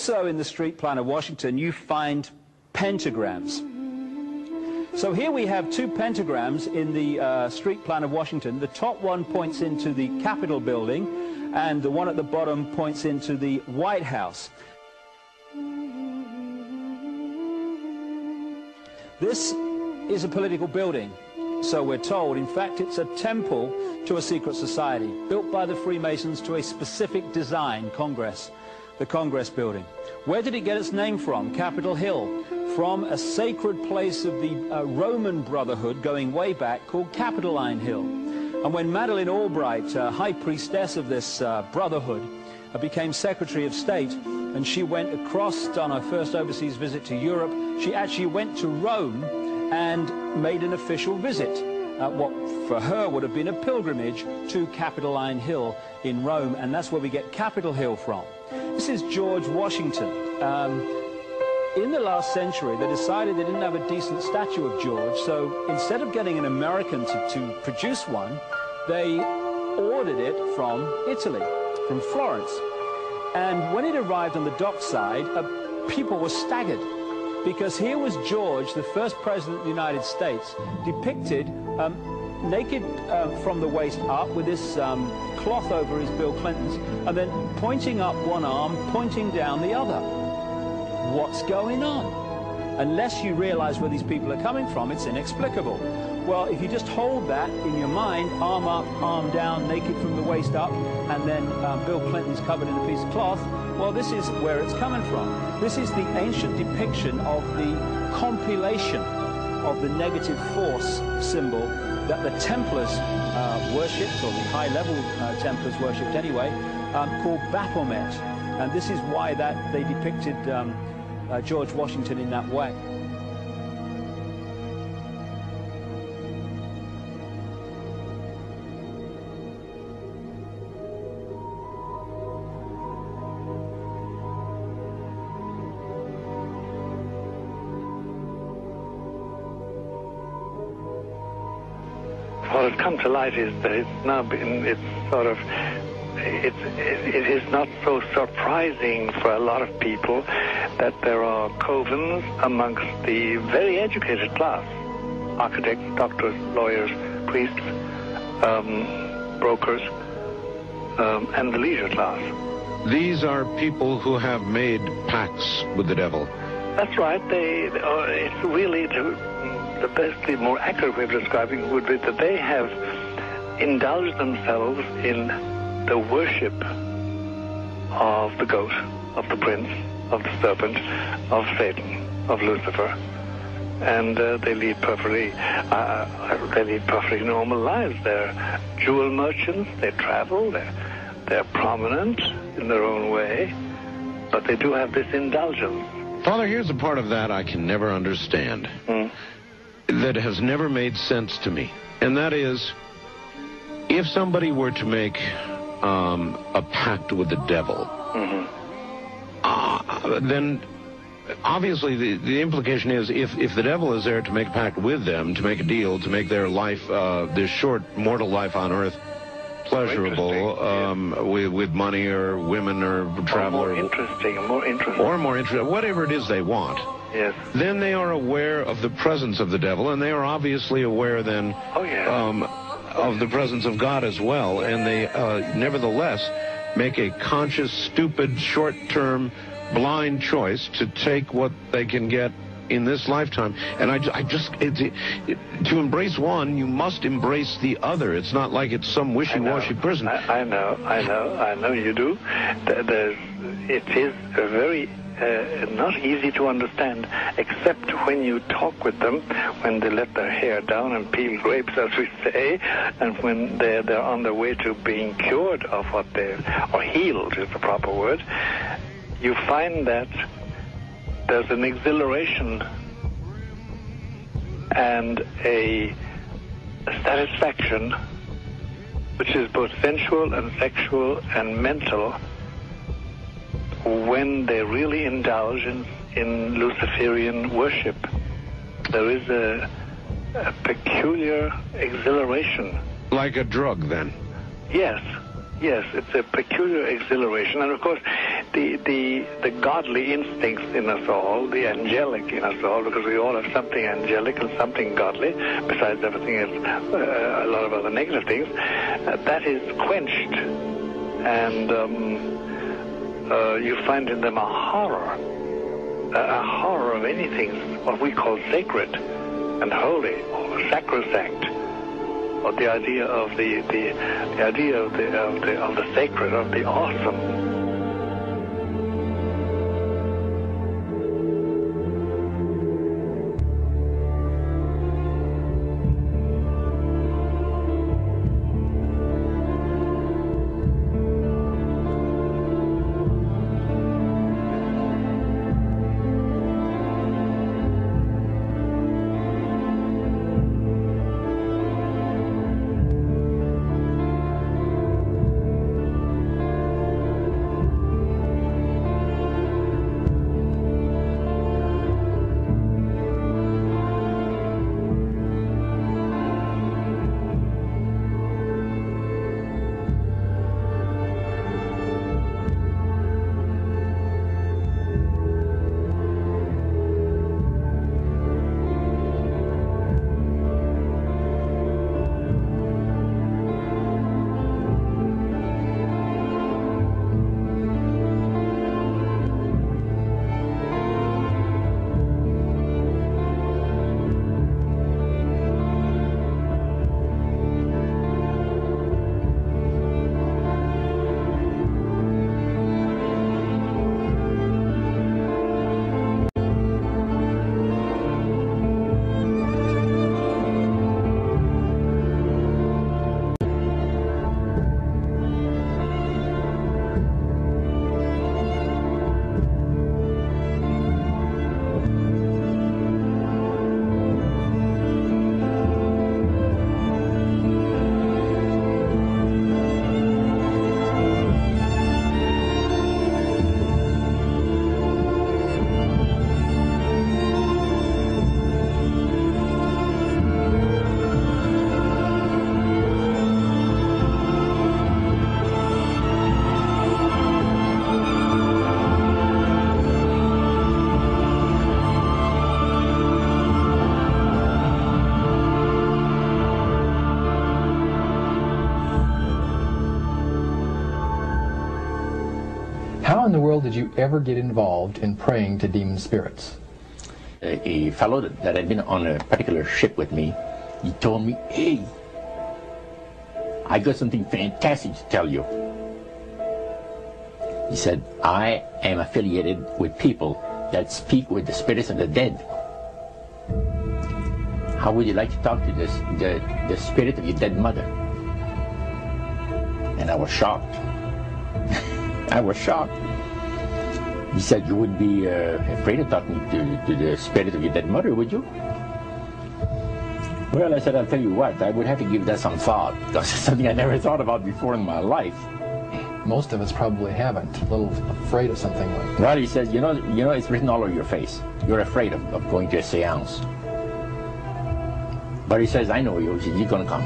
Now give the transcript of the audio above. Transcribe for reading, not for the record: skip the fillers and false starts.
Also in the street plan of Washington, you find pentagrams. So here we have two pentagrams in the street plan of Washington. The top one points into the Capitol building, and the one at the bottom points into the White House. This is a political building, so we're told. In fact, it's a temple to a secret society, built by the Freemasons to a specific design, Congress, the Congress building. Where did it get its name from? Capitol Hill, from a sacred place of the Roman Brotherhood going way back called Capitoline Hill. And when Madeleine Albright, high priestess of this brotherhood, became Secretary of State, and she went across on her first overseas visit to Europe, she actually went to Rome and made an official visit, what for her would have been a pilgrimage to Capitoline Hill in Rome, and that's where we get Capitol Hill from. This is George Washington. In the last century, they decided they didn't have a decent statue of George, so instead of getting an American to produce one, they ordered it from Italy, from Florence. And when it arrived on the dockside, people were staggered, because here was George, the first president of the United States, depicted naked from the waist up with this cloth over his Bill Clinton's, and then pointing up one arm, pointing down the other. What's going on? Unless you realize where these people are coming from, it's inexplicable. Well, if you just hold that in your mind, arm up, arm down, naked from the waist up, and then Bill Clinton's covered in a piece of cloth, well, this is where it's coming from. This is the ancient depiction of the compilation of the negative force symbol that the Templars worshipped, or the high-level Templars worshipped anyway, called Baphomet. And this is why that they depicted George Washington in that way. What has come to light is that it is not so surprising for a lot of people that there are covens amongst the very educated class, architects, doctors, lawyers, priests, brokers, and the leisure class. These are people who have made pacts with the devil. That's right. It's really the best, the more accurate way of describing it would be that they have indulged themselves in the worship of the goat, of the prince, of the serpent, of Satan, of Lucifer, and they lead perfectly normal lives. They're jewel merchants. They travel. They're prominent in their own way, but they do have this indulgence. Father, here's a part of that I can never understand, that has never made sense to me, and that is, if somebody were to make a pact with the devil, then obviously the implication is if the devil is there to make a pact with them, to make a deal, to make their life, this short mortal life on earth, pleasurable, with money or women or travel, or more interesting, whatever it is they want. Yes. Then they are aware of the presence of the devil, and they are obviously aware then of the presence of God as well, and they nevertheless make a conscious, stupid, short-term, blind choice to take what they can get in this lifetime. And to embrace one, you must embrace the other. It's not like it's some wishy-washy person. I know you do. It is a very not easy to understand, except when you talk with them, when they let their hair down and peel grapes, as we say, and when they're on their way to being cured of what or healed is the proper word. You find that there's an exhilaration and a satisfaction which is both sensual and sexual and mental when they really indulge in Luciferian worship. There is a peculiar exhilaration. Like a drug, then? Yes, it's a peculiar exhilaration. And of course, the godly instincts in us all, the angelic in us all, because we all have something angelic and something godly, besides everything else, a lot of other negative things, that is quenched. And you find in them a horror of anything, what we call sacred and holy, or sacrosanct, or the idea of the idea of the sacred, of the awesome. How in the world did you ever get involved in praying to demon spirits? A fellow that had been on a particular ship with me, he told me, "Hey, I got something fantastic to tell you." He said, "I am affiliated with people that speak with the spirits of the dead. How would you like to talk to the spirit of your dead mother?" And I was shocked. I was shocked. He said, "You wouldn't be afraid of talking to the spirit of your dead mother, would you?" Well, I said, "I'll tell you what, I would have to give that some thought, because it's something I never thought about before in my life." Most of us probably haven't. A little afraid of something like that. Well, he says, you know, it's written all over your face. You're afraid of going to a seance. But he says, "I know you. He says, you're going to come."